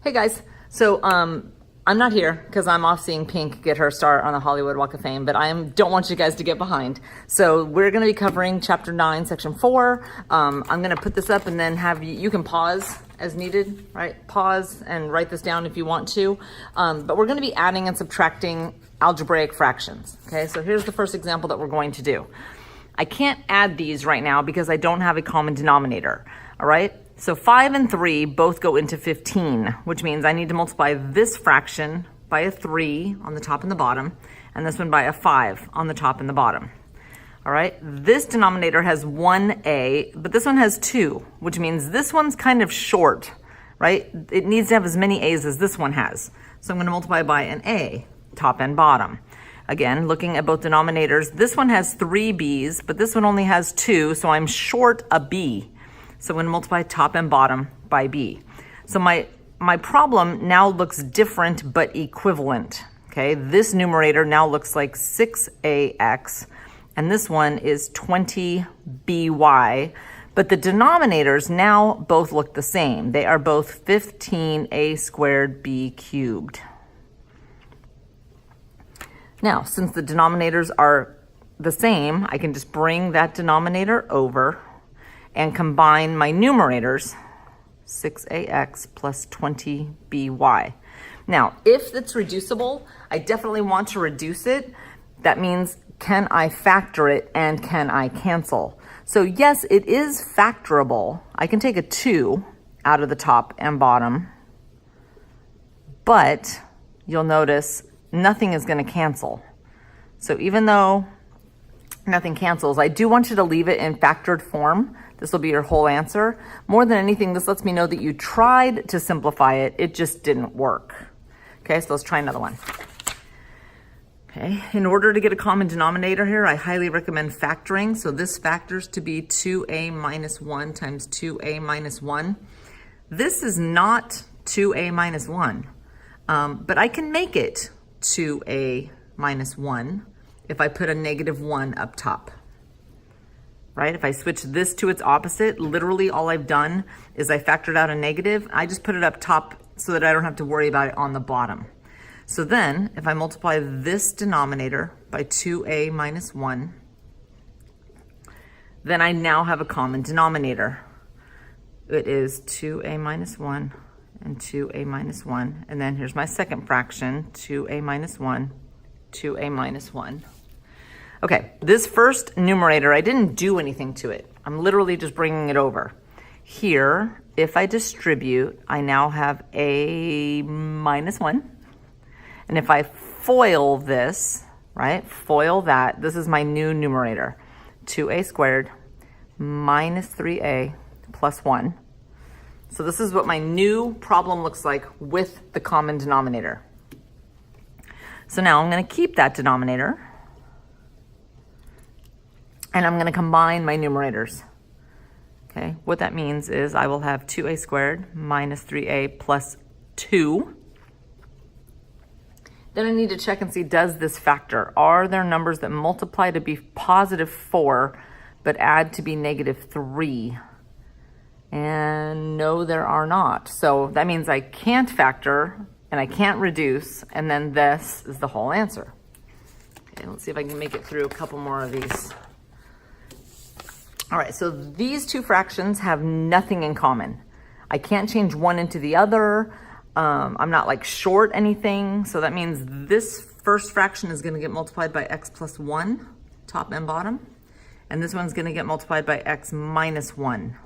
Hey guys, so I'm not here because I'm off seeing Pink get her start on the Hollywood Walk of Fame, but I don't want you guys to get behind. So we're going to be covering Chapter 9, Section 4. I'm going to put this up and then have you can pause as needed, right? Pause and write this down if you want to. But we're going to be adding and subtracting algebraic fractions. Okay, so here's the first example that we're going to do. I can't add these right now because I don't have a common denominator, all right? So 5 and 3 both go into 15, which means I need to multiply this fraction by a 3 on the top and the bottom, and this one by a 5 on the top and the bottom. All right, this denominator has 1a, but this one has 2, which means this one's kind of short, right? It needs to have as many a's as this one has. So I'm going to multiply by an a, top and bottom. Again, looking at both denominators, this one has 3 b's, but this one only has 2, so I'm short a b. So I'm going to multiply top and bottom by b. So my problem now looks different but equivalent. Okay, this numerator now looks like 6ax, and this one is 20by, but the denominators now both look the same. They are both 15a squared b cubed. Now, since the denominators are the same, I can just bring that denominator over and combine my numerators, 6ax plus 20by. Now, if it's reducible, I definitely want to reduce it. That means, can I factor it and can I cancel? So yes, it is factorable. I can take a 2 out of the top and bottom, but you'll notice nothing is going to cancel. So even though nothing cancels, I do want you to leave it in factored form. This will be your whole answer. More than anything, this lets me know that you tried to simplify it. It just didn't work. Okay, so let's try another one. Okay, in order to get a common denominator here, I highly recommend factoring. So this factors to be 2a minus 1 times 2a minus 1. This is not 2a minus 1, but I can make it 2a minus 1 if I put a negative 1 up top. Right? If I switch this to its opposite, literally all I've done is I factored out a negative. I just put it up top so that I don't have to worry about it on the bottom. So then if I multiply this denominator by 2a minus 1, then I now have a common denominator. It is 2a minus 1 and 2a minus 1. And then here's my second fraction, 2a minus 1, 2a minus 1. Okay, this first numerator, I didn't do anything to it. I'm literally just bringing it over. Here, if I distribute, I now have a minus 1. And if I FOIL this, right, FOIL that, this is my new numerator. 2a squared minus 3a plus 1. So this is what my new problem looks like with the common denominator. So now I'm going to keep that denominator, and I'm going to combine my numerators. Okay, what that means is I will have 2a squared minus 3a plus 2. Then I need to check and see, does this factor? Are there numbers that multiply to be positive 4 but add to be negative 3? And no, there are not. So that means I can't factor and I can't reduce, and then this is the whole answer. Okay, let's see if I can make it through a couple more of these. All right, so these two fractions have nothing in common. I can't change one into the other. I'm not like short anything. So that means this first fraction is going to get multiplied by x plus 1, top and bottom. And this one's going to get multiplied by x minus 1,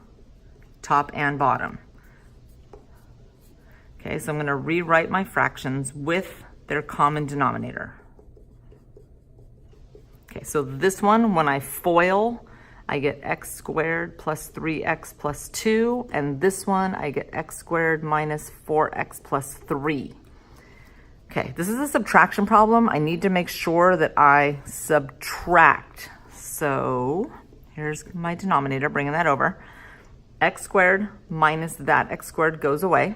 top and bottom. Okay, so I'm going to rewrite my fractions with their common denominator. Okay, so this one, when I FOIL, I get x squared plus 3x plus 2, and this one I get x squared minus 4x plus 3. Okay, this is a subtraction problem. I need to make sure that I subtract. So here's my denominator, bringing that over. X squared minus that x squared goes away.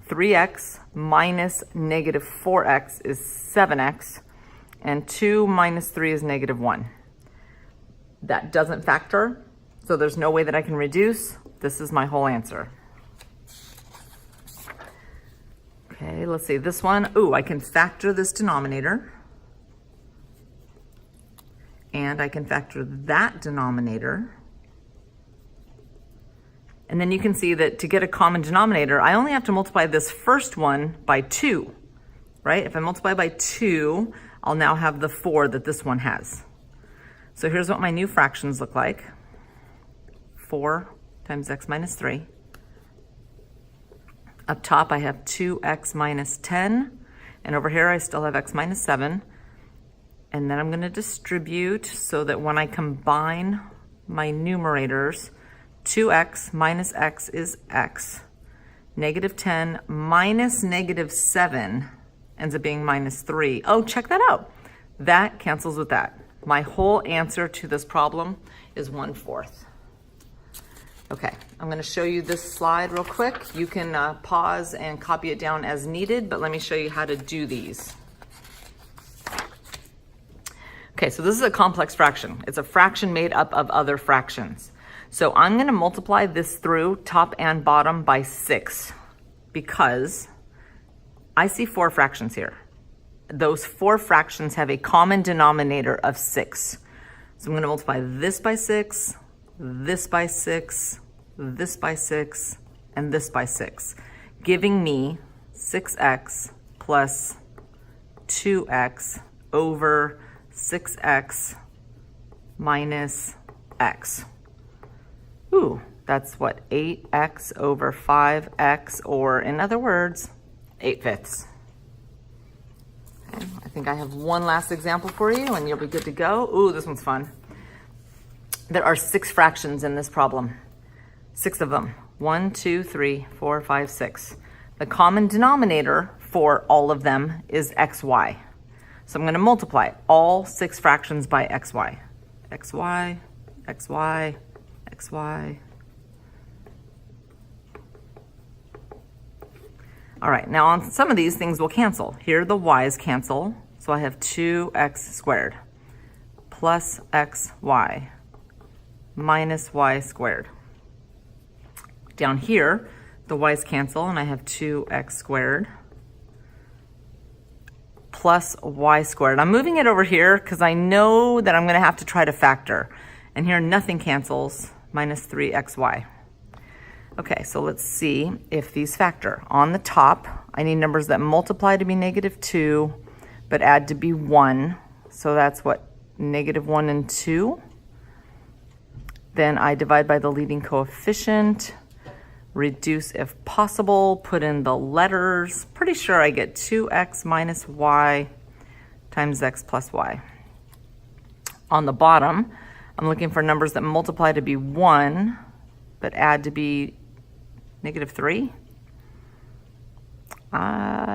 3x minus negative 4x is 7x, and 2 minus 3 is negative 1. That doesn't factor, so there's no way that I can reduce. This is my whole answer. Okay, let's see this one. Ooh, I can factor this denominator. And I can factor that denominator. And then you can see that to get a common denominator, I only have to multiply this first one by 2, right? If I multiply by 2, I'll now have the 4 that this one has. So here's what my new fractions look like. 4 times x minus 3. Up top, I have 2x minus 10. And over here, I still have x minus 7. And then I'm going to distribute so that when I combine my numerators, 2x minus x is x. Negative 10 minus negative 7 ends up being minus 3. Oh, check that out. That cancels with that. My whole answer to this problem is 1/4. Okay, I'm going to show you this slide real quick. You can pause and copy it down as needed, but let me show you how to do these. Okay, so this is a complex fraction. It's a fraction made up of other fractions. So I'm going to multiply this through top and bottom by 6 because I see 4 fractions here. Those 4 fractions have a common denominator of 6. So I'm going to multiply this by 6, this by 6, this by 6, and this by 6, giving me 6x plus 2x over 6x minus x. Ooh, that's what, 8x over 5x, or in other words, 8/5. Okay, I think I have one last example for you and you'll be good to go. Ooh, this one's fun. There are 6 fractions in this problem. 6 of them. 1, 2, 3, 4, 5, 6. The common denominator for all of them is xy. So I'm going to multiply all 6 fractions by xy. xy, xy, xy. All right, now on some of these things will cancel. Here the y's cancel, so I have 2x squared plus xy minus y squared. Down here, the y's cancel, and I have 2x squared plus y squared. I'm moving it over here because I know that I'm going to have to try to factor. And here nothing cancels, minus 3xy. Okay, so let's see if these factor. On the top, I need numbers that multiply to be -2, but add to be 1. So that's what, -1 and 2. Then I divide by the leading coefficient, reduce if possible, put in the letters. Pretty sure I get 2x minus y times x plus y. On the bottom, I'm looking for numbers that multiply to be 1, but add to be -3.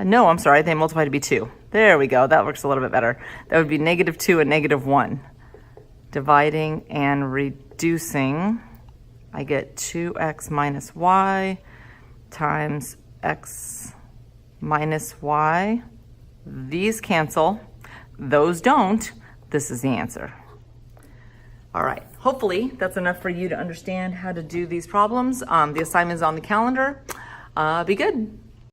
No, I'm sorry, they multiply to be 2. There we go, that works a little bit better. That would be -2 and -1. Dividing and reducing, I get 2x minus y times x minus y. These cancel, those don't. This is the answer. All right, hopefully that's enough for you to understand how to do these problems. The assignment is on the calendar. Be good.